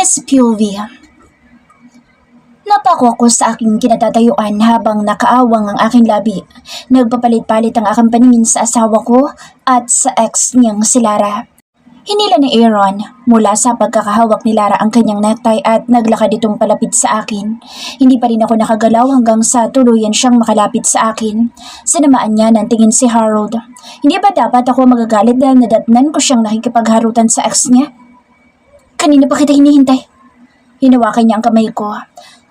Miss POV. Napako ako sa aking kinatatayuan habang nakaawang ang aking labi. Nagpapalit-palit ang aking paningin sa asawa ko at sa ex niyang si Lara. Hinila ni Aaron mula sa pagkakahawak ni Lara ang kanyang necktie at naglakad itong palapit sa akin. Hindi pa rin ako nakagalaw hanggang sa tuluyan siyang makalapit sa akin. Sinamaan niya ng tingin si Harold. Hindi ba dapat ako magagalit dahil nadatnan ko siyang nakikipagharutan sa ex niya? Kanina pa kita hinihintay. Hinawakan niya ang kamay ko.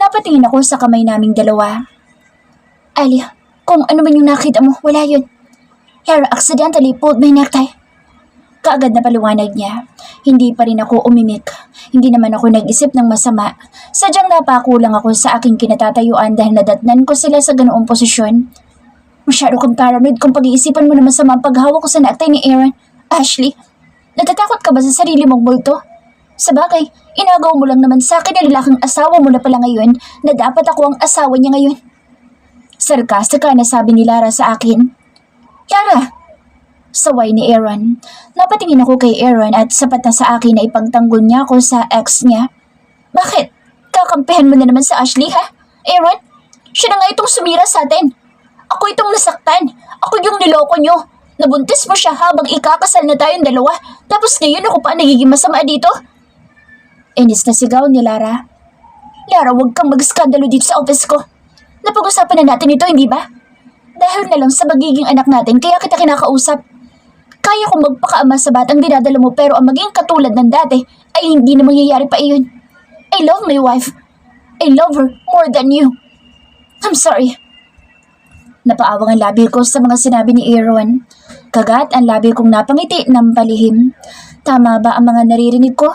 Napatingin ako sa kamay naming dalawa. Ali, kung ano man yung nakita mo, wala yun. Hera accidentally pulled my necktie. Kaagad na paliwanag niya. Hindi pa rin ako umimik. Hindi naman ako nag-isip ng masama. Sadyang napakulang ako sa aking kinatatayuan dahil nadatnan ko sila sa ganoong posisyon. Masyado kang paranoid kung pag-iisipan mo na masama ang paghawak ko sa necktie ni Aaron. Ashley, natatakot ka ba sa sarili mong multo? Sabagay, inagaw mo lang naman sa akin na lalaking asawa mo na pala ngayon na dapat ako ang asawa niya ngayon. Sarkastika na sabi ni Lara sa akin. Lara! Saway ni Aaron. Napatingin ako kay Aaron at sapat na sa akin na ipagtanggol niya ako sa ex niya. Bakit? Kakampihan mo na naman sa Ashley ha? Aaron? Siya na nga itong sumira sa atin. Ako itong nasaktan. Ako yung niloko niyo. Nabuntis mo siya habang ikakasal na tayong dalawa. Tapos ngayon ako pa nagiging masama dito? Inis na sigaw ni Lara. Lara, huwag kang mag-skandalo dito sa office ko. Napag-usapan na natin ito, hindi ba? Dahil na lang sa magiging anak natin, kaya kita kinakausap. Kaya kong magpakaama sa batang dinadala mo pero ang maging katulad ng dati ay hindi na mangyayari pa iyon. I love my wife. I love her more than you. I'm sorry. Napaawang ang labi ko sa mga sinabi ni Aaron. Kagat ang labi kong napangiti ng palihim. Tama ba ang mga naririnig ko?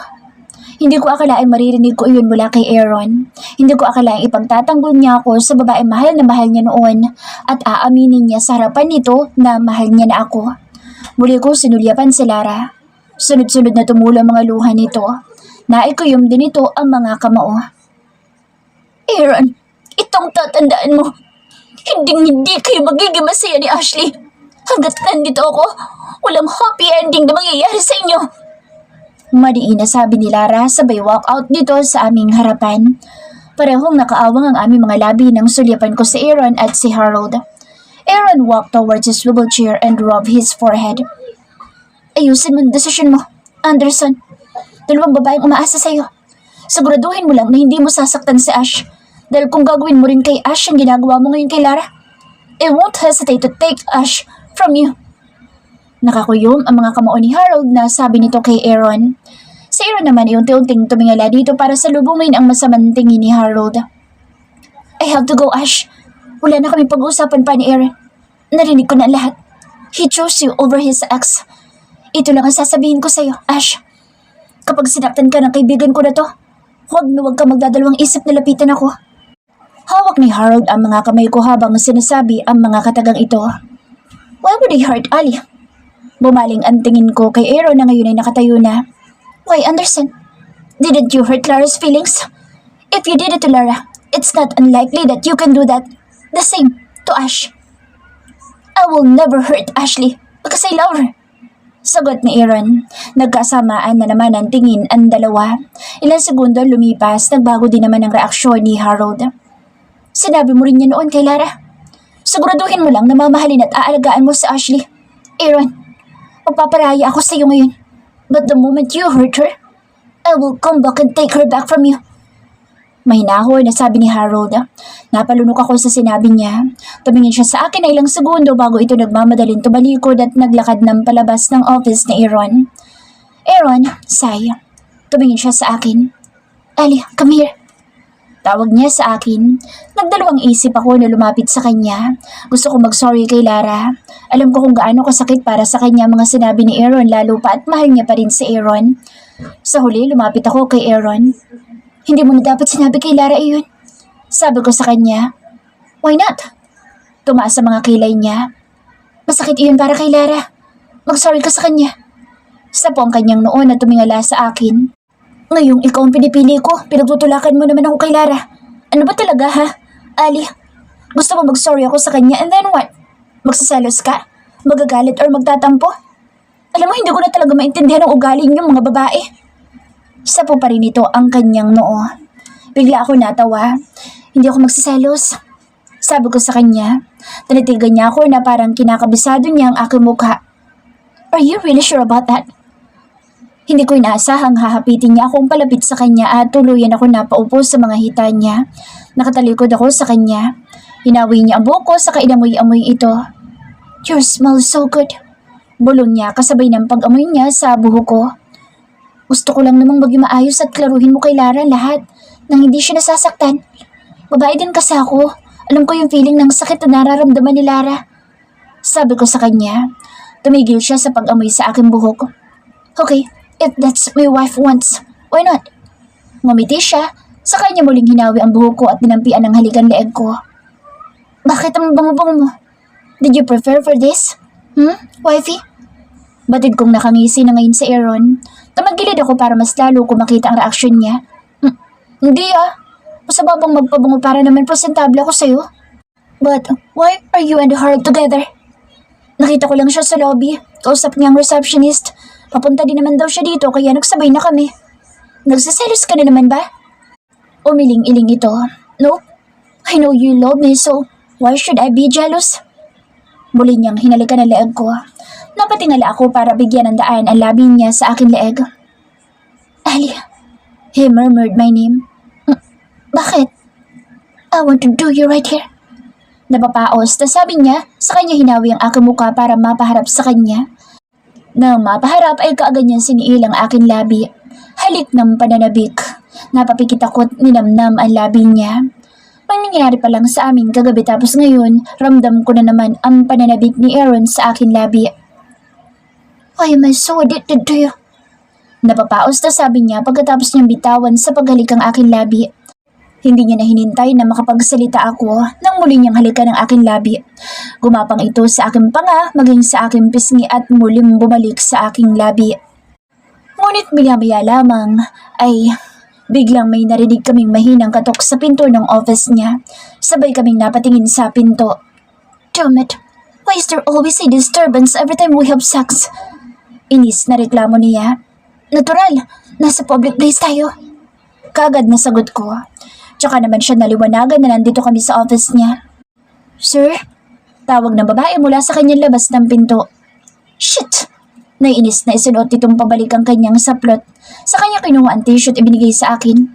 Hindi ko akalaing maririnig ko iyon mula kay Aaron. Hindi ko akalaing ipagtatanggol niya ako sa babae mahal na mahal niya noon at aaminin niya sa harapan nito na mahal niya na ako. Muli ko sinulyapan si Lara. Sunod-sunod na tumulo ang mga luha nito. Naikuyom din ito ang mga kamao. Aaron, itong tatandaan mo. Hindi kayo magiging masaya ni Ashley. Hanggat nandito ako, walang happy ending na mangyayari sa inyo. Madiin na sabi ni Lara sabay walk out dito sa aming harapan. Parehong nakaawang ang aming mga labi nang sulyapan ko si Aaron at si Harold. Aaron walked towards his swivel chair and rubbed his forehead. Ayusin mo ang desisyon mo, Anderson. Dalawang babaeng umaasa sa'yo. Siguraduhin mo lang na hindi mo sasaktan si Ash. Dahil kung gagawin mo rin kay Ash ang ginagawa mo ngayon kay Lara, I won't hesitate to take Ash from you. Nakakuyom ang mga kamao ni Harold na sabi nito kay Aaron. Si Aaron naman ay unti-unting tumingala dito para salubungin ang masamang tingin ni Harold. I have to go, Ash. Wala na kaming pag-uusapan pa ni Aaron. Narinig ko na lahat. He chose you over his ex. Ito lang ang sasabihin ko sa'yo, Ash. Kapag sinaktan ka ng kaibigan ko na to, huwag ka magdadalawang isip na lapitan ako. Hawak ni Harold ang mga kamay ko habang sinasabi ang mga katagang ito. Why would he hurt Ali? Bumaling ang tingin ko kay Aaron na ngayon ay nakatayo na. Why, Anderson? Didn't you hurt Lara's feelings? If you did it to Lara, it's not unlikely that you can do that. The same to Ash. I will never hurt Ashley because I love her. Sagot ni Aaron. Nagkasamaan na naman ang tingin ang dalawa. Ilang segundo lumipas, nagbago din naman ang reaksyon ni Harold. Sinabi mo rin niya noon kay Lara. Siguraduhin mo lang na mamahalin at aalagaan mo si Ashley. Aaron, magpaparaya ako sa iyo ngayon. But the moment you hurt her, I will come back and take her back from you. Mahinahon na sabi ni Harold. Napalunok ako sa sinabi niya. Tumingin siya sa akin na ilang segundo bago ito nagmamadaling tumalikod at naglakad ng palabas ng office ni Aaron. Aaron, sigh. Tumingin siya sa akin. Ali, come here. Tawag niya sa akin. Nagdalawang isip ako na lumapit sa kanya. Gusto ko mag-sorry kay Lara. Alam ko kung gaano kasakit para sa kanya mga sinabi ni Aaron lalo pa at mahal niya pa rin si Aaron. Sa huli, lumapit ako kay Aaron. Hindi mo na dapat sinabi kay Lara iyon. Sabi ko sa kanya. Why not? Tumaas sa mga kilay niya. Masakit iyon para kay Lara. Mag-sorry ka sa kanya. Sa po ang kanyang noon na tumingala sa akin. Ngayong ikaw ang pinipili ko, pinagtutulakan mo naman ako kay Lara. Ano ba talaga ha? Ali, gusto mo mag-sorry ako sa kanya and then what? Magsaselos ka? Magagalit or magtatampo? Alam mo, hindi ko na talaga maintindihan ang ugali niyong mga babae. Sapo pa rin ito ang kanyang noo. Bigla ako natawa. Hindi ako magsiselos. Sabi ko sa kanya. Tinitigan niya ako na parang kinakabisado niya ang aking mukha. Are you really sure about that? Hindi ko inaasahang hahapitin niya akong palapit sa kanya at tuluyan ako napaupo sa mga hita niya. Nakatalikod ako sa kanya. Hinawi niya ang buhok ko saka inamoy-amoy ito. You smell so good. Bulong niya kasabay ng pag-amoy niya sa buhok ko. Gusto ko lang namang maging maayos at klaruhin mo kay Lara lahat nang hindi siya nasasaktan. Babae din kasi ako. Alam ko yung feeling ng sakit na nararamdaman ni Lara. Sabi ko sa kanya. Tumigil siya sa pag-amoy sa aking buhok. Okay, if that's my wife wants, why not? Ngumiti siya, saka niya muling hinawi ang buhok ko at dinampian ng halikan leeg ko. Bakit ang bango-bango mo? Did you prefer for this? Wifey? Batid kong nakangisi na ngayon sa Aaron. Tumagilid ako para mas lalo ko makita ang reaksyon niya. Hindi Mas babang magpabango para naman presentable ako sa'yo. But why are you and her together? Nakita ko lang siya sa lobby. Kausap niya ang receptionist. Papunta din naman daw siya dito kaya nagsabay na kami. Nagsiselos ka na naman ba? Umiling-iling ito. Nope. I know you love me so why should I be jealous? Muli niyang hinalikan ang leeg ko. Napatingala ako para bigyan ng daan ang labi niya sa aking leeg. Ali. He murmured my name. Bakit? I want to do you right here. Napapaos na sabi niya, sa kanya hinawi ang aking mukha para mapaharap sa kanya. Nang mapaharap ay kaagad niyang siniil ang aking labi. Halik ng pananabik. Napapikit ako't ninamnam ang labi niya. Ang nangyari pa lang sa amin kagabi tapos ngayon, ramdam ko na naman ang pananabik ni Aaron sa aking labi. Why am I so addicted to you? Napapaos na sabi niya pagkatapos niyang bitawan sa paghalik ang aking labi. Hindi niya na hinintay na makapagsalita ako nang muli niyang halikan ang aking labi. Gumapang ito sa aking panga, maging sa aking pisngi at muling bumalik sa aking labi. Ngunit maya-maya lamang ay biglang may narinig kaming mahinang katok sa pinto ng office niya. Sabay kaming napatingin sa pinto. Damn it! Why is there always a disturbance every time we have sex? Inis na reklamo niya. Natural, nasa public place tayo. Kaagad na sagot ko. Tsaka naman siya naliwanagan na nandito kami sa office niya. Sir? Tawag ng babae mula sa kanyang labas ng pinto. Shit! Naiinis na isinuot itong pabalik ang kanyang saplot. Sa kanya kinuha ang t-shirt ibinigay sa akin.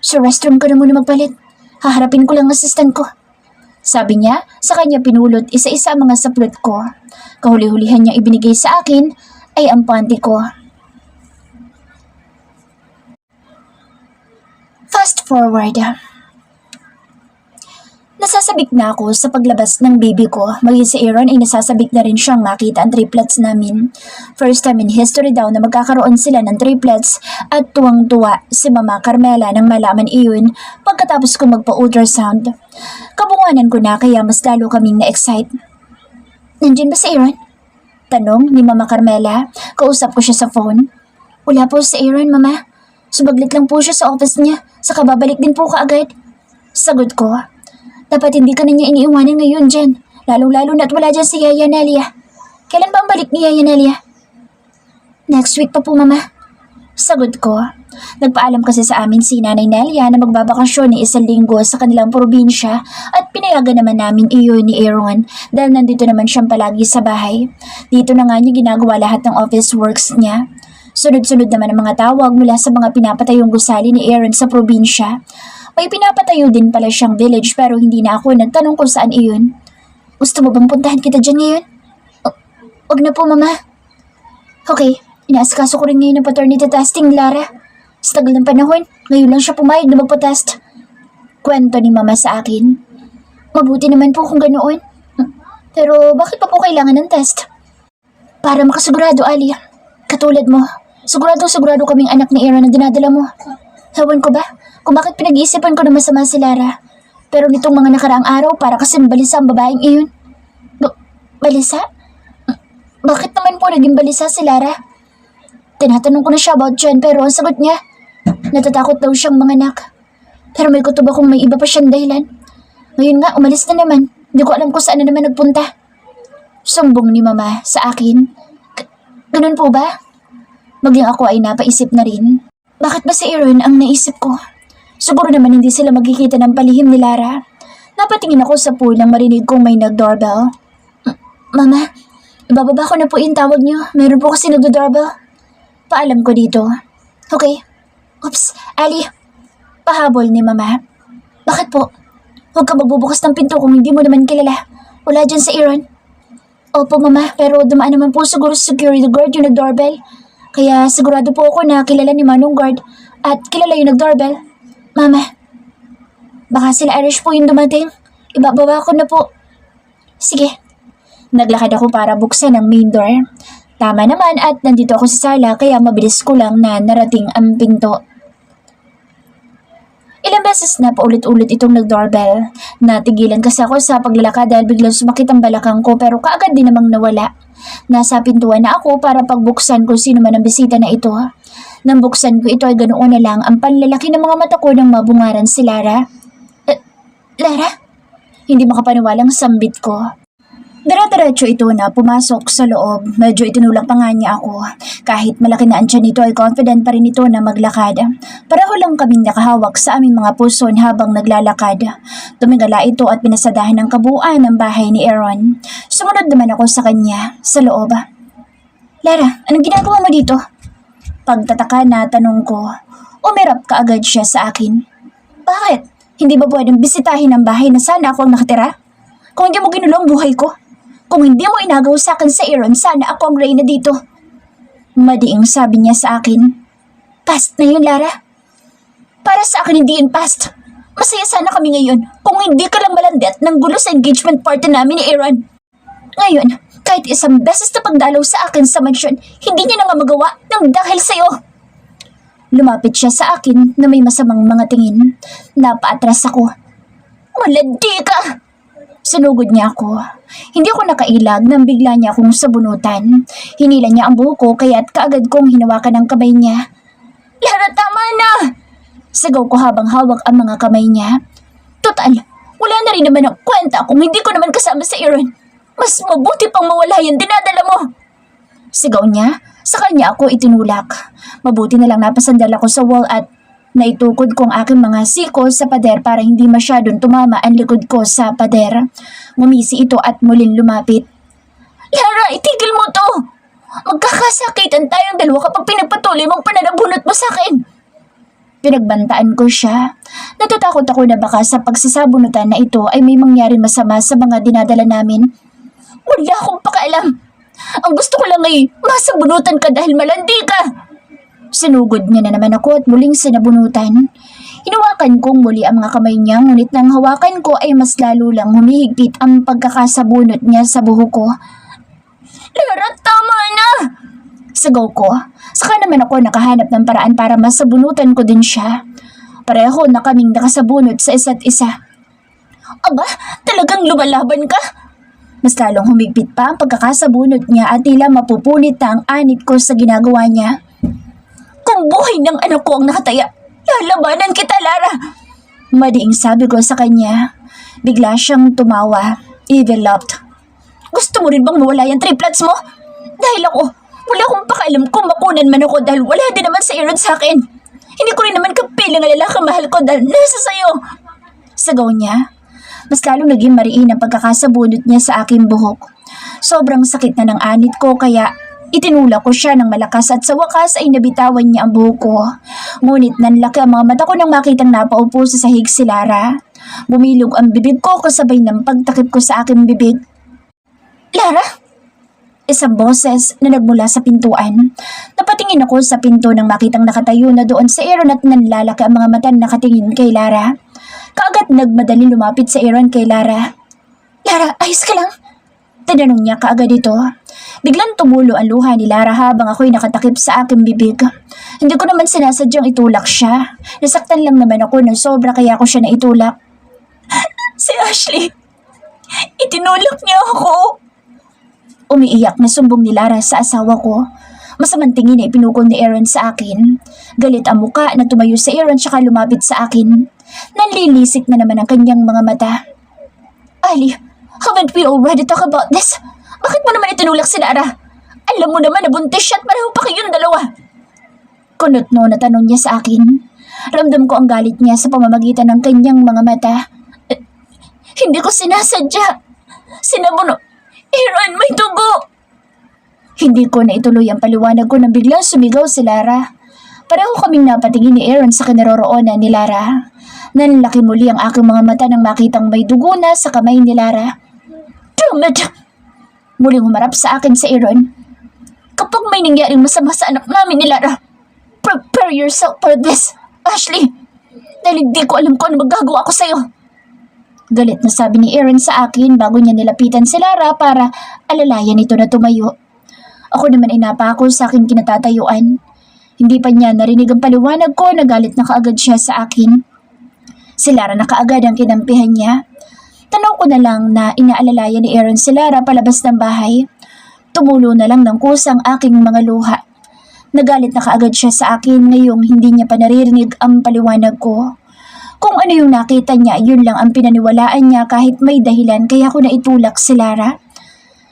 Sa restroom ka na muna magpalit. Haharapin ko lang ang assistant ko. Sabi niya, sa kanya pinulot isa-isa ang mga saplot ko. Kahuli-hulihan niya ibinigay sa akin ay ang panty ko. Fast forward. Nasasabik na ako sa paglabas ng baby ko. Maging si Aaron ay nasasabik na rin siyang makita ang triplets namin. First time in history daw na magkakaroon sila ng triplets at tuwang-tuwa si Mama Carmela nang malaman iyon pagkatapos ko magpa-ultrasound. Kabunganan ko na kaya mas lalo kaming na-excite. Nandiyan ba si Aaron? Tanong ni Mama Carmela. Kausap ko siya sa phone. Wala po si Aaron, Mama. Subaglit lang po siya sa office niya. Saka babalik din po kaagad. Sagot ko. Dapat hindi ka na niya iniiwanan ngayon dyan. Lalong-lalo na't wala dyan si Yaya Nelia. Kailan ba ang balik ni Yaya Nelia? Next week pa po, Mama. Sagot ko. Nagpaalam kasi sa amin si Nanay Nelia na magbabakasyon ng 1 linggo sa kanilang probinsya at pinayagan naman namin iyon ni Aaron dahil nandito naman siyang palagi sa bahay. Dito na nga niya ginagawa lahat ng office works niya. Sunod-sunod naman ang mga tawag mula sa mga pinapatayong gusali ni Aaron sa probinsya. May pinapatayo din pala siyang village pero hindi na ako nagtanong kung saan iyon. Gusto mo bang puntahan kita dyan ngayon? Wag na po, Mama. Okay, inaasikaso ko rin ngayon ng paternity testing, Lara. Sa tagal ng panahon, ngayon lang siya pumayag na magpa-test. Kwento ni Mama sa akin. Mabuti naman po kung ganoon. Pero bakit pa po kailangan ng test? Para makasigurado, Ali. Katulad mo, sigurado kaming anak ni Aaron ang dinadala mo. Ewan ko ba kung bakit pinag-iisipan ko na masama si Lara. Pero nitong mga nakaraang araw para kasing balisa ang babaeng iyon. Balisa? Bakit naman po naging balisa si Lara? Tinatanong ko na siya about dyan pero ang sagot niya, natatakot daw siyang manganak. Pero may kutob akong may iba pa siyang dahilan. Ngayon nga, umalis na naman. Hindi ko alam kung saan na naman nagpunta. Sumbong ni Mama sa akin. Ganun po ba? Maging ako ay napaisip na rin. Bakit ba si Aaron ang naisip ko? Siguro naman hindi sila magkikita ng palihim ni Lara. Napatingin ako sa pool nang marinig kong may nag-doorbell. Mama, ibababa ko na po yung tawag niyo. Meron po kasi nag-doorbell. Paalam ko dito. Okay. Oops, Ali. Pahabol ni Mama. Bakit po? Huwag ka magbubukas ng pinto kung hindi mo naman kilala. Wala dyan si Aaron. Opo, Mama, pero dumaan naman po siguro sa security guard yung nag-doorbell. Kaya sigurado po ako na kilala ni Manong guard at kilala yung nag-doorbell. Mama, baka sila Irish po yung dumating. Ibababa ko na po. Sige. Naglakad ako para buksan ang main door. Tama naman at nandito ako sa sala kaya mabilis ko lang na narating ang pinto. Ilang beses na paulit-ulit itong nag-doorbell. Natigilan kasi ako sa paglalakad dahil biglang sumakit ang balakang ko pero kaagad din namang nawala. Nasa pintuan na ako para pagbuksan kung sino man ang bisita na ito. Nang buksan ko ito ay ganoon na lang ang panlalaki ng mga mata ko nang mabungaran si Lara. Lara? Hindi makapaniwalang sambit ko. Dire-diretso ito na pumasok sa loob. Medyo itinulak pa nga niya ako. Kahit malaki na ang tiyan nito ay confident pa rin ito na maglakad. Pareho lang kaming nakahawak sa aming mga puson habang naglalakad. Tumingala ito at pinasadahan ng kabuuan ng bahay ni Aaron. Sumunod naman ako sa kanya, sa loob. Lara, anong ginagawa mo dito? Pagtataka na tanong ko, umirap kaagad siya sa akin. Bakit? Hindi ba pwedeng bisitahin ang bahay na sana ako ang nakatira? Kung hindi mo ginulo ang buhay ko? Kung hindi mo inagaw sa akin sa Aaron, sana ako ang reyna dito. Madiing sabi niya sa akin. Past na yun, Lara. Para sa akin hindi yun past. Masaya sana kami ngayon kung hindi ka lang malandet ng gulo sa engagement party namin ni Aaron. Ngayon, kahit isang beses na pagdalaw sa akin sa mansyon, hindi niya na nga magawa ng dahil sa'yo. Lumapit siya sa akin na may masamang mga tingin. Napaatras ako. Malandi ka! Sinugod niya ako. Hindi ako nakailag nang bigla niya akong sabunutan. Hinila niya ang buhok ko kaya't kaagad kong hinawakan ang kamay niya. Lara, tama na! Sigaw ko habang hawak ang mga kamay niya. Total, wala na rin naman ang kwenta kung hindi ko naman kasama sa Aaron. Mas mabuti pang mawala yung dinadala mo. Sigaw niya. Sa kanya ako itinulak. Mabuti na lang napasandal ako sa wall at naitukod ko ang aking mga siko sa pader para hindi masyadong tumama ang likod ko sa pader. Ngumisi ito at muling lumapit. Lara, itigil mo to! Magkakasakitan tayong dalawa kapag pinagpatuloy mong pananabunot mo sa akin. Pinagbantaan ko siya. Natatakot ako na baka sa pagsasabunutan na ito ay may mangyari masama sa mga dinadala namin. Wala akong pakialam. Ang gusto ko lang ay masabunutan ka dahil malandi ka. Sinugod niya na naman ako at muling sinabunutan. Hinawakan kong muli ang mga kamay niya ngunit nang hawakan ko ay mas lalo lang humihigpit ang pagkakasabunot niya sa buhok ko. Lara, tama na! Sigaw ko. Saka naman ako nakahanap ng paraan para masabunutan ko din siya. Pareho na kaming nakasabunot sa isa't isa. Aba, talagang lumalaban ka? Mas lalong humigpit pa ang pagkakasabunot niya at tila mapupunit na ang anit ko sa ginagawa niya. Kung buhay ng anak ko ang nakataya, lalabanan kita, Lara! Madiing sabi ko sa kanya. Bigla siyang tumawa. Enveloped. Gusto mo rin bang mawala yung triplets mo? Dahil ako, wala akong pakialam kung makunan man ako dahil wala din naman sa Aaron sa akin. Hindi ko rin naman kapiling ang lalaking mahal ko dahil nasa sayo. Sagaw niya. Mas lalong naging mariin ang pagkakasabunot niya sa aking buhok. Sobrang sakit na ng anit ko kaya itinulak ko siya ng malakas at sa wakas ay nabitawan niya ang buhok ko. Ngunit nanlaki ang mga mata ko nang makitang napaupo sa sahig si Lara. Bumilog ang bibig ko kasabay ng pagtakip ko sa aking bibig. Lara? Isang boses na nagmula sa pintuan. Napatingin ako sa pinto nang makitang nakatayo na doon sa Aaron at nanlalaki ang mga mata na nakatingin kay Lara. Kaagad nagmadali lumapit sa Aaron kay Lara. Lara, ayos ka lang? Tinanong niya kaagad ito. Biglang tumulo ang luha ni Lara habang ako'y nakatakip sa aking bibig. Hindi ko naman sinasadyang itulak siya. Nasaktan lang naman ako ng sobra kaya ako siya naitulak. Si Ashley, itinulak niya ako. Umiiyak na sumbong ni Lara sa asawa ko. Masamang tingin na ipinukol ni Aaron sa akin. Galit ang muka na tumayo sa Aaron tsaka lumapit sa akin. Nanlilisik na naman ang kanyang mga mata. Ali, haven't we already talked about this? Bakit mo naman itinulak si Lara? Alam mo naman na buntis siya at pareho pa kayong dalawa. Kunot no na tanong niya sa akin. Ramdam ko ang galit niya sa pamamagitan ng kanyang mga mata. "Eh, hindi ko sinasadya. Sinabuno. Aaron, may dugo!" Hindi ko na ituloy ang paliwanag ko nang biglang sumigaw si Lara. Pareho kaming napatingin ni Aaron sa kinaroroonan ni Lara. Nanlaki muli ang aking mga mata nang makitang may dugo na sa kamay ni Lara. "Damn it!" Muling humarap sa akin si Aaron. "Kapag may nangyaring masama sa anak namin ni Lara, prepare yourself for this, Ashley. Dahil hindi ko alam kung ano magagawa ko sa'yo." Galit na sabi ni Aaron sa akin bago niya nilapitan si Lara para alalayan ito na tumayo. Ako naman ay napako sa aking kinatatayuan. Hindi pa niya narinig ang paliwanag ko na galit na kaagad siya sa akin. Si Lara na kaagad ang kinampihan niya. Tanaw ko na lang na inaalalayan ni Aaron si Lara palabas ng bahay. Tumulo na lang ng kusang aking mga luha. Nagalit na kaagad siya sa akin ngayong hindi niya pa naririnig ang paliwanag ko. Kung ano yung nakita niya, yun lang ang pinaniwalaan niya kahit may dahilan kaya ko na itulak si Lara.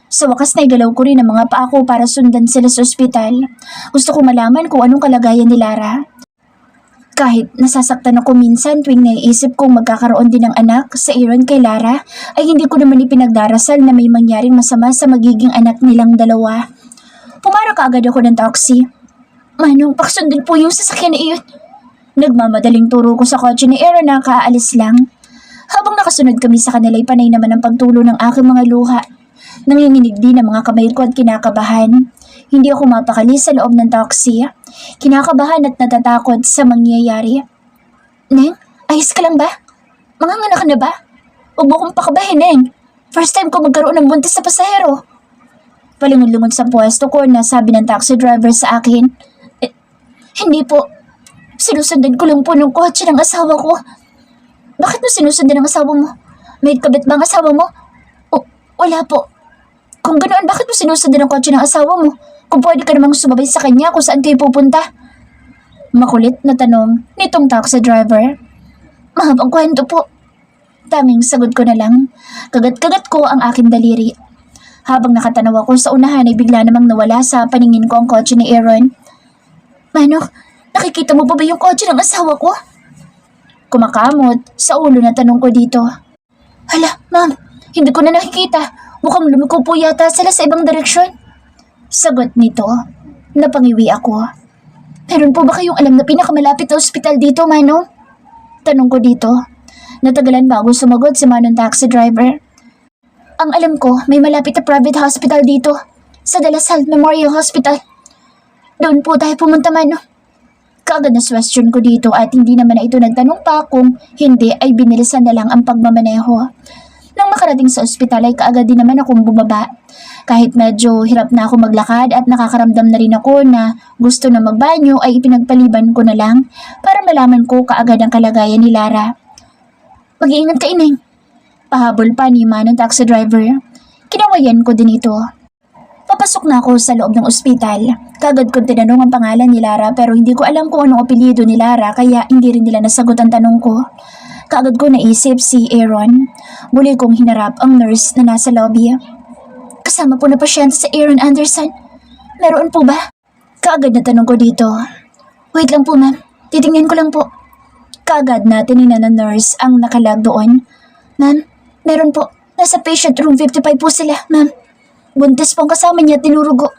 Sa wakas na igalaw ko rin ang mga paa ko para sundan sila sa ospital. Gusto ko malaman kung anong kalagayan ni Lara. Kahit nasasaktan ako minsan tuwing naiisip kong magkakaroon din ng anak sa Aaron kay Lara, ay hindi ko naman ipinagdarasal na may mangyaring masama sa magiging anak nilang dalawa. Pumara kaagad ako ng taxi. "Manong, pakisundin po yung sasakyan na iyon." Nagmamadaling turo ko sa kotse ni Aaron na kaalis lang. Habang nakasunod kami sa kanila, panay naman ang pagtulo ng aking mga luha. Nanginginig din ang mga kamay ko at kinakabahan. Hindi ako mapakali sa loob ng taxi. Kinakabahan at natatakot sa mangyayari. "Neng, ayos ka lang ba? Manganganak ka na ba? Huwag mo kong pakabahin, Neng. First time ko magkaroon ng buntis sa pasahero." Palingon-lingon sa pwesto ko na sabi ng taxi driver sa akin. Hindi po. Sinusundan ko lang po ng kotse ng asawa ko." "Bakit mo sinusundan ang asawa mo? May kabit ba ang asawa mo?" Wala po." "Kung ganoon, bakit mo sinusundan ang kotse ng asawa mo? Kung pwede ka namang sumabay sa kanya kung saan kayo pupunta?" Makulit na tanong nitong taxi driver. "Mahabang kwento po." Tanging sagot ko na lang. Kagat-kagat ko ang aking daliri. Habang nakatanaw ako sa unahan ay bigla namang nawala sa paningin ko ang kotse ni Aaron. "Manok, nakikita mo ba yung kotse ng asawa ko?" Kumakamot sa ulo na tanong ko dito. "Hala, ma'am, hindi ko na nakikita. Mukhang lumiko po yata sila sa ibang direksyon." Sagot nito. Napangiwi ako. "Meron po ba kayong alam na pinakamalapit na ospital dito, Manong?" Tanong ko dito. Natagalan bago sumagot si Manong taxi driver. "Ang alam ko, may malapit na private hospital dito. Sa De La Salle Memorial Hospital. Doon po tayo pumunta, Manong." Kaagad na question ko dito at hindi naman na ito nagtanong pa kung hindi ay binilisan na lang ang pagmamaneho. Nang makarating sa ospital ay kaagad din naman akong bumaba. Kahit medyo hirap na ako maglakad at nakakaramdam na rin ako na gusto na magbanyo ay ipinagpaliban ko na lang para malaman ko kaagad ang kalagayan ni Lara. "Mag-iingat ka, Ineng." Pahabol pa ni Manong taxi driver. Kinawayan ko din ito. Papasok na ako sa loob ng ospital. Kaagad kong tinanong ang pangalan ni Lara pero hindi ko alam kung anong apelyido ni Lara kaya hindi rin nila nasagot ang tanong ko. Kaagad ko naisip si Aaron. Muli kong hinarap ang nurse na nasa lobby. "Kasama po na pasyente si Aaron Anderson. Meron po ba?" Kaagad na tanong ko dito. "Wait lang po, ma'am. Titingnan ko lang po." Kaagad na tinignan ng nurse ang nakalag doon. "Ma'am, meron po. Nasa patient room 55 po sila, ma'am. Buntis po ang kasama niya at tinurugo."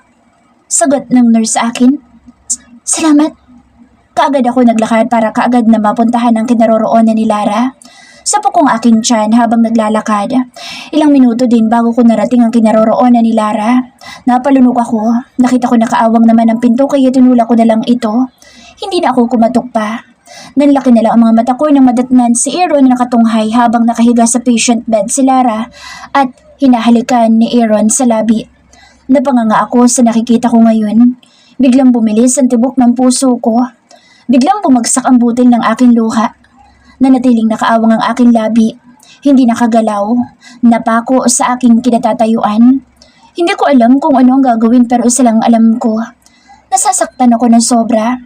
Sagot ng nurse sa akin. "Salamat." Kaagad ako naglakad para kaagad na mapuntahan ang kinaroroonan ni Lara. Sapo kong aking tiyan habang naglalakad. Ilang minuto din bago ko narating ang kinaroroonan ni Lara. Napalunok ako. Nakita ko nakaawang naman ang pinto kaya tinulak ko na lang ito. Hindi na ako kumatok pa. Nanlaki na lang ang mga mata ko nang madatnan si Aaron na nakatunghay habang nakahiga sa patient bed si Lara at hinahalikan ni Aaron sa labi. Napanganga ako sa nakikita ko ngayon. Biglang bumilis ang tibok ng puso ko. Biglang bumagsak ang butil ng aking luha. Nanatiling nakaawang ang aking labi. Hindi nakagalaw. Napako sa aking kinatatayuan. Hindi ko alam kung ano ang gagawin pero isa lang alam ko. Nasasaktan ako ng sobra.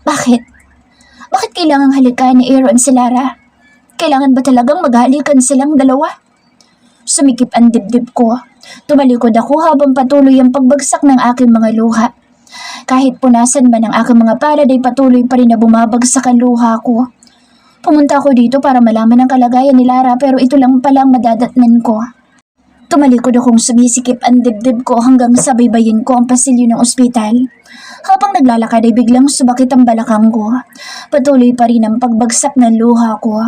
Bakit? Bakit kailangang halikan ni Aaron si Lara? Kailangan ba talagang maghalikan silang dalawa? Sumikip ang dibdib ko. Tumalikod ako habang patuloy ang pagbagsak ng aking mga luha. Kahit punasan man ang aking mga palad ay patuloy pa rin na bumabagsak ang luha ko. Pumunta ako dito para malaman ang kalagayan ni Lara pero ito lang palang madadatnan ko. Tumalikod akong sumisikip ang dibdib ko hanggang sabaybayin ko ang pasilyo ng ospital. Habang naglalakad ay biglang subakit ang balakang ko. Patuloy pa rin ang pagbagsak ng luha ko.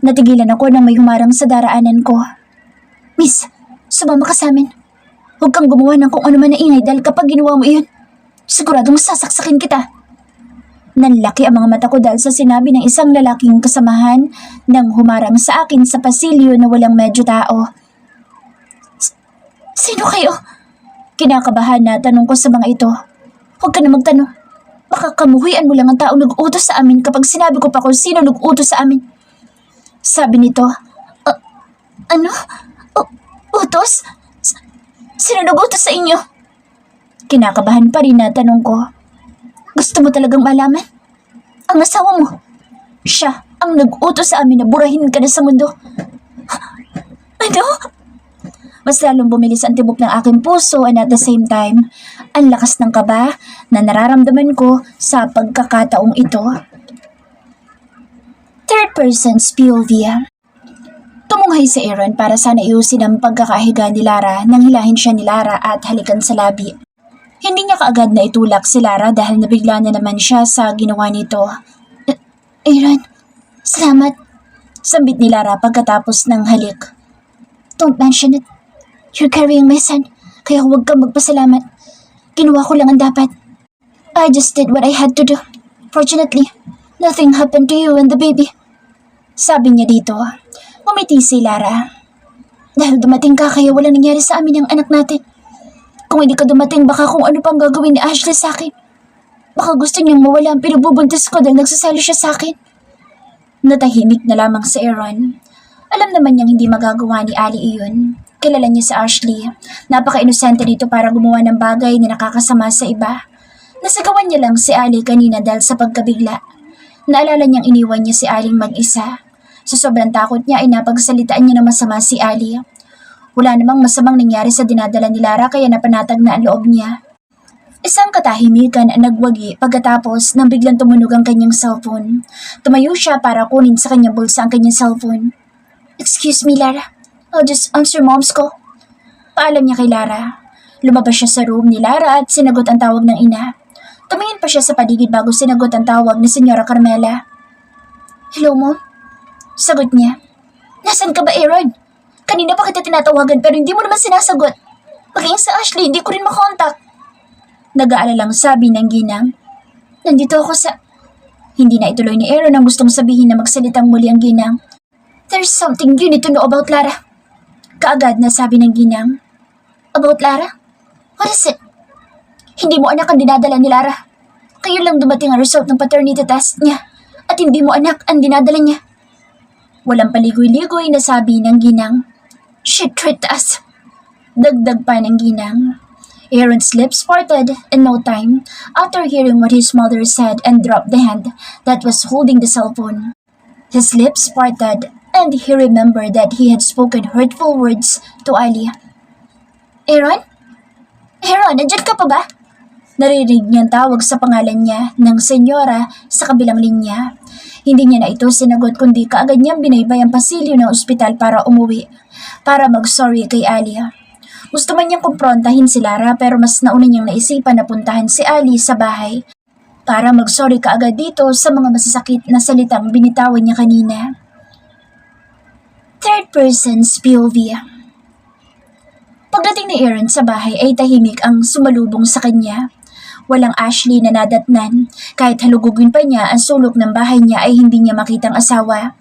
Natigilan ako nang may humarang sa daraanan ko. Miss, sumama ka sa amin. Huwag kang gumawa ng kung ano man na ingay dahil kapag ginawa mo iyon, siguradong sasaksakin kita. Nanlaki ang mga mata ko dahil sa sinabi ng isang lalaking kasamahan nang humarang sa akin sa pasilyo na walang medyo tao. Sino kayo? Kinakabahan na tanong ko sa mga ito. Huwag ka na magtanong. Baka kamuhian mo lang ang taong nag-utos sa amin kapag sinabi ko pa kung sino nag-utos sa amin. Sabi nito, ano? Utos? Sino nag-utos sa inyo? Kinakabahan pa rin na tanong ko. Gusto mo talagang malaman? Ang asawa mo. Siya ang nag-utos sa amin na burahin ka na sa mundo. Ano? Mas lalong bumilis ang tibok ng aking puso and at the same time, ang lakas ng kaba na nararamdaman ko sa pagkakataong ito. Third person's POV. Tumunghay si Aaron para sana iusin ang pagkakahiga ni Lara nang hilahin siya ni Lara at halikan sa labi. Hindi niya kaagad na itulak si Lara dahil nabigla na naman siya sa ginawa nito. Aaron, salamat. Sambit ni Lara pagkatapos ng halik. Don't mention it. You're carrying my son, kaya huwag kang magpasalamat. Ginawa ko lang ang dapat. I just did what I had to do. Fortunately, nothing happened to you and the baby. Sabi niya dito. Umiti si Lara. Dahil dumating ka kaya wala nangyari sa amin ang anak natin. Kung hindi ka dumating baka kung ano pang gagawin ni Ashley sa akin. Baka gusto niyang mawala ang pinabubuntis ko dahil nagsasalo siya sa akin. Natahimik na lamang si Aaron. Alam naman niyang hindi magagawa ni Ali iyon. Kilala niya si Ashley. Napaka-inosente dito para gumawa ng bagay na nakakasama sa iba. Nasagawan niya lang si Ali kanina dahil sa pagkabigla. Naalala niyang iniwan niya si Aling mag-isa. Sa sobrang takot niya ay napagsalitaan niya ng masama si Ali. Wala namang masamang nangyari sa dinadala ni Lara kaya napanatag na ang loob niya. Isang katahimikan ang nagwagi pagkatapos nang biglang tumunog ang kanyang cellphone. Tumayo siya para kunin sa kanyang bulsa ang kanyang cellphone. Excuse me, Lara. I'll just answer mom's call. Paalam niya kay Lara. Lumabas siya sa room ni Lara at sinagot ang tawag ng ina. Tumingin pa siya sa paligid bago sinagot ang tawag ni Senyora Carmela. Hello, Mom? Sagot niya. Nasaan ka ba, Aaron? Kanina pa kita tinatawagan pero hindi mo naman sinasagot. Maging sa Ashley, hindi ko rin makontak. Nag-aalalang sabi ng ginang. Nandito ako sa... Hindi na ituloy ni Aaron ang gustong sabihin na magsalitang muli ang ginang. There's something you need to know about Lara. Kaagad na sabi ng ginang. About Lara? What is it? Hindi mo anak ang dinadala ni Lara. Kayo lang dumating ang result ng paternity test niya at hindi mo anak ang dinadala niya. Walang paligoy-ligoy na sabi ng ginang. She tricked us. Dagdag pa ng ginang. Aaron's lips parted in no time after hearing what his mother said and dropped the hand that was holding the cell phone. His lips parted and he remembered that he had spoken hurtful words to Ali. Aaron? Aaron, nandiyan ka pa ba? Naririnig niyang tawag sa pangalan niya ng senyora sa kabilang linya. Hindi niya na ito sinagot kundi kaagad niyang binaybay ang pasilyo ng ospital para umuwi, para mag-sorry kay Ali. Gusto man niyang kumprontahin si Lara pero mas nauna niyang naisipan na puntahan si Ali sa bahay para mag-sorry kaagad dito sa mga masasakit na salitang binitawan niya kanina. Third person's POV. Pagdating ni Aaron sa bahay ay tahimik ang sumalubong sa kanya. Walang Ashley na nadatnan. Kahit halugugin pa niya ang sulok ng bahay niya ay hindi niya makitang asawa.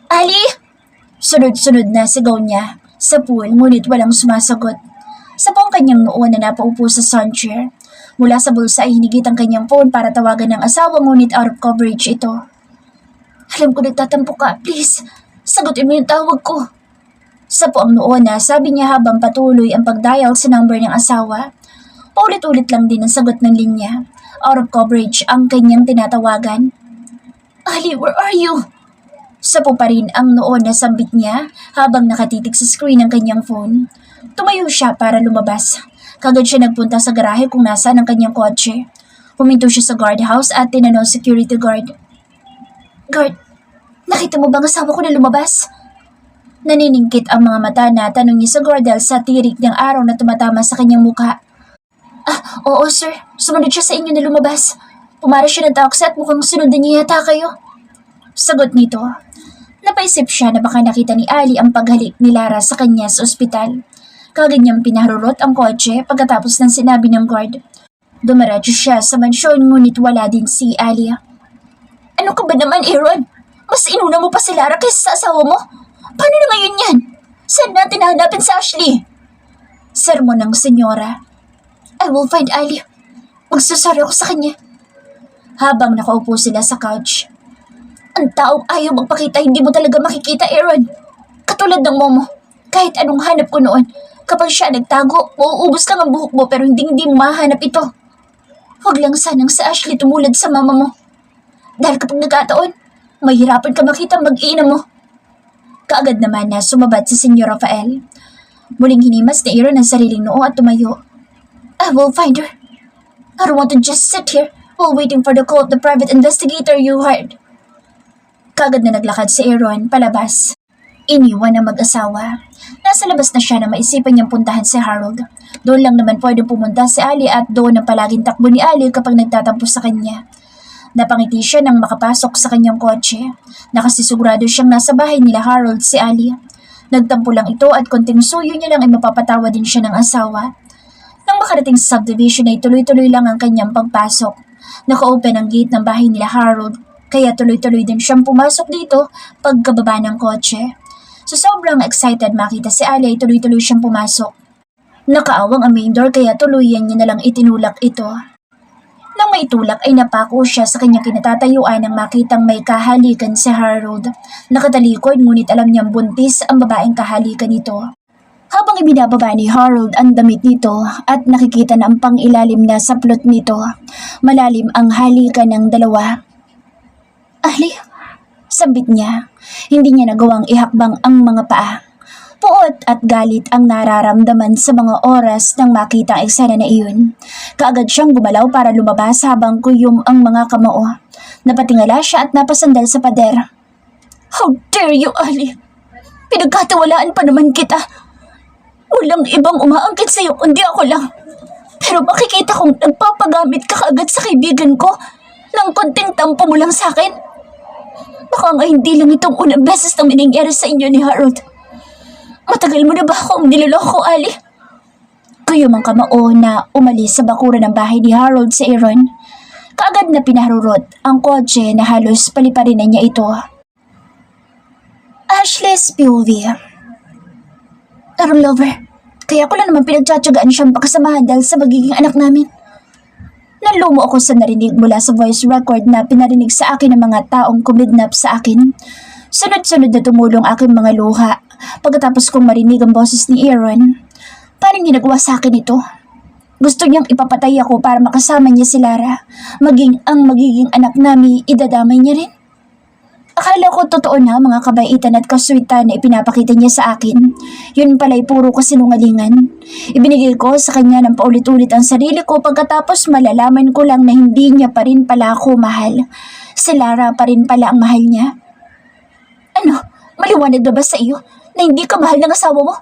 Ali! Sunod-sunod na sigaw niya sa pool ngunit walang sumasagot. Sa buong kanyang noo na napaupo sa sun chair. Mula sa bulsa ay hinigit ang kanyang phone para tawagan ng asawa ngunit out of coverage ito. Alam ko nagtatampo ka, please. Sagutin mo yung tawag ko. Sa puang noo na sabi niya habang patuloy ang pagdial sa number ng asawa. Paulit-ulit lang din ang sagot ng linya. Out of coverage ang kanyang tinatawagan. Ali, where are you? Sapo pa rin ang noo na sambit niya habang nakatitig sa screen ng kanyang phone. Tumayo siya para lumabas. Kagad siya nagpunta sa garahe kung nasaan ang kanyang kotse. Huminto siya sa guardhouse at tinanong security guard. Guard, nakita mo bang asawa ko na lumabas? Naniningkit ang mga mata na tanong niya sa guard dahil sa tirik ng araw na tumatama sa kanyang mukha. Oo sir, sumunod siya sa inyo na lumabas. Pumara siya ng taxi at mukhang sunundan niya yata kayo. Sagot nito. Napaisip siya na baka nakita ni Ali ang paghalik ni Lara sa kanya sa ospital. Kagad niyang pinaharurot ang kotse pagkatapos ng sinabi ng guard. Dumiretso siya sa mansyon ngunit wala din si Ali. Ano ka ba naman, Aaron? Mas inuna mo pa si Lara kaysa sa asawa mo? Paano na ngayon yan? Saan natin hahanapin si Ashley? Sermon ng senyora. I will find Ali. Magsasorry ako sa kanya. Habang nakaupo sila sa couch. Ang taong ayaw magpakita, hindi mo talaga makikita, Aaron. Katulad ng momo. Kahit anong hanap ko noon, kapag siya nagtago, mauubos lang ang buhok mo pero hindi mo mahanap ito. Huwag lang sanang si Ashley tumulad sa mama mo. Dahil kapag nagkataon, mahirapan ka makita mag-ina mo. Kaagad naman na sumabad si Senyor Rafael. Muling hinimas ni Aaron ang sariling noo at tumayo. I will find her. I don't want to just sit here while waiting for the call of the private investigator you hired. Kagad na naglakad si Aaron palabas. Iniwan ang mag-asawa. Nasa labas na siya na maisipan niyang puntahan si Harold. Doon lang naman pwedeng pumunta si Ali at doon ang palaging takbo ni Ali kapag nagtatampo sa kanya. Napangiti siya nang makapasok sa kanyang kotse. Nakasisigurado siyang nasa bahay nila Harold si Ali. Nagtampo lang ito at konting suyo niya lang ay mapapatawa din siya ng asawa. Nang makarating sa subdivision ay tuloy-tuloy lang ang kanyang pagpasok. Naka-open ang gate ng bahay nila Harold. Kaya tuloy-tuloy din siyang pumasok dito pagkababa ng kotse. So sobrang excited makita si Ali ay tuloy-tuloy siyang pumasok. Nakaawang ang main door kaya tuluyan niya nalang itinulak ito. Nang maitulak ay napako siya sa kanyang kinatatayuan nang makitang may kahalikan si Harold. Nakatalikod ngunit alam niyang buntis ang babaeng kahalikan nito. Habang ibinababa ni Harold ang damit nito at nakikita na ang pangilalim na saplot nito, malalim ang halikan ng dalawa. Ali, sambit niya. Hindi niya nagawang ihakbang ang mga paa. Puot at galit ang nararamdaman sa mga oras nang makita ang eksena na iyon. Kaagad siyang gumalaw para lumabas habang kuyom ang mga kamao. Napatingala siya at napasandal sa pader. How dare you, Ali? Pinagkatiwalaan pa naman kita. Walang ibang umaangkit sa'yo kundi ako lang. Pero makikita kong nagpapagamit ka kaagad sa kaibigan ko ng konting tampo mo lang sa akin. Baka nga hindi lang itong unang beses na nangyari sa inyo ni Harold. Matagal mo na ba akong niloloko, Ali? Kuyom ang kamao na umalis sa bakuran ng bahay ni Harold sa Aaron. Kaagad na pinaharurot ang kotse na halos paliparinan niya ito. Ashley Spilvey. Aaron lover, kaya ko lang naman pinagtsatsagaan siyang pakasamahan dahil sa magiging anak namin. Nalumo ako sa narinig mula sa voice record na pinarinig sa akin ng mga taong kumidnap sa akin. Sunod-sunod na tumulong aking mga luha pagkatapos kong marinig ang boses ni Aaron. Parang ginagawa sa akin ito. Gusto niyang ipapatay ako para makasama niya si Lara. Maging ang magiging anak namin idadamay niya rin. Akala ko totoo na mga kabaitan at kaswitan na ipinapakita niya sa akin. Yun pala'y puro kasinungalingan. Ibinigay ko sa kanya ng paulit-ulit ang sarili ko pagkatapos malalaman ko lang na hindi niya pa rin pala ako mahal. Si Lara pa rin pala ang mahal niya. Ano? Maliwanag na ba sa iyo na hindi ka mahal ng asawa mo?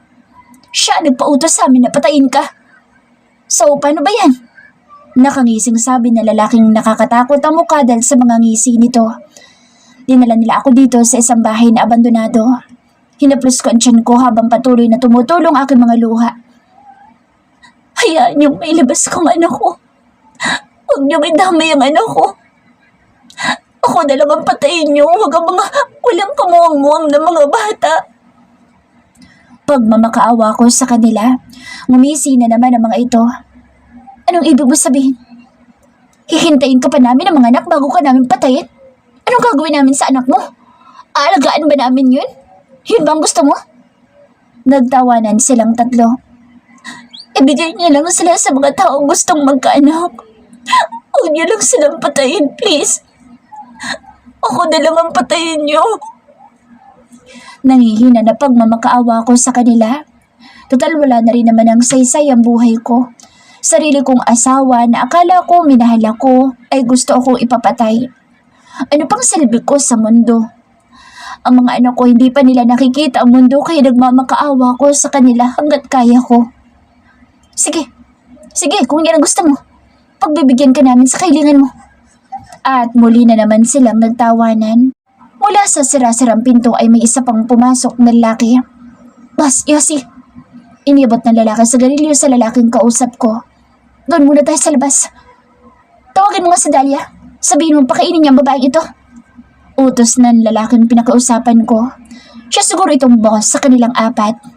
Siya nagpautos sa amin na patayin ka. So, paano ba yan? Nakangising sabi na lalaking nakakatakot ang mukha dahil sa mga ngisi nito. Dinala nila ako dito sa isang bahay na abandonado. Hinaplos ko ang tiyan ko habang patuloy na tumutulong aking mga luha. Hayaan niyong may labas kong anak ko. Huwag niyong idamay ang anak ko. Ako na lang ang patayin niyo. Huwag ang mga walang kamuang-muang na mga bata. Pagmamakaawa ko sa kanila, ngumisi na naman ang mga ito. Anong ibig mo sabihin? Hihintayin ka pa namin ang mga anak bago ka namin patayin? Anong gagawin namin sa anak mo? Aalagaan ba namin yun? Yun bang gusto mo? Nagtawanan silang tatlo. Ibigay niya lang sila sa mga taong gustong magkaanak. Huwag niyo lang silang patayin, please. Ako na lang ang patayin niyo. Nangihina na pagmamakaawa ko sa kanila. Total wala na rin naman ang saysay ang buhay ko. Sarili kong asawa na akala ko minahal ako ay gusto akong ipapatay. Ano pang silbi ko sa mundo? Ang mga anak ko hindi pa nila nakikita ang mundo kaya nagmamakaawa ko sa kanila hanggat kaya ko. Sige, sige kung yan ang gusto mo. Pagbibigyan ka namin sa kailangan mo. At muli na naman silang nagtawanan. Mula sa sira-sirang pinto ay may isa pang pumasok na lalaki. Boss, Yossi. Inibot ng lalaki sa garilyo sa lalaking kausap ko. Doon muna tayo sa labas. Tawagan mo nga si Dahlia. Sabihin mo pakainin niya ang babaeng ito. Utos ng lalaking pinakausapan ko. Siya siguro itong boss sa kanilang apat.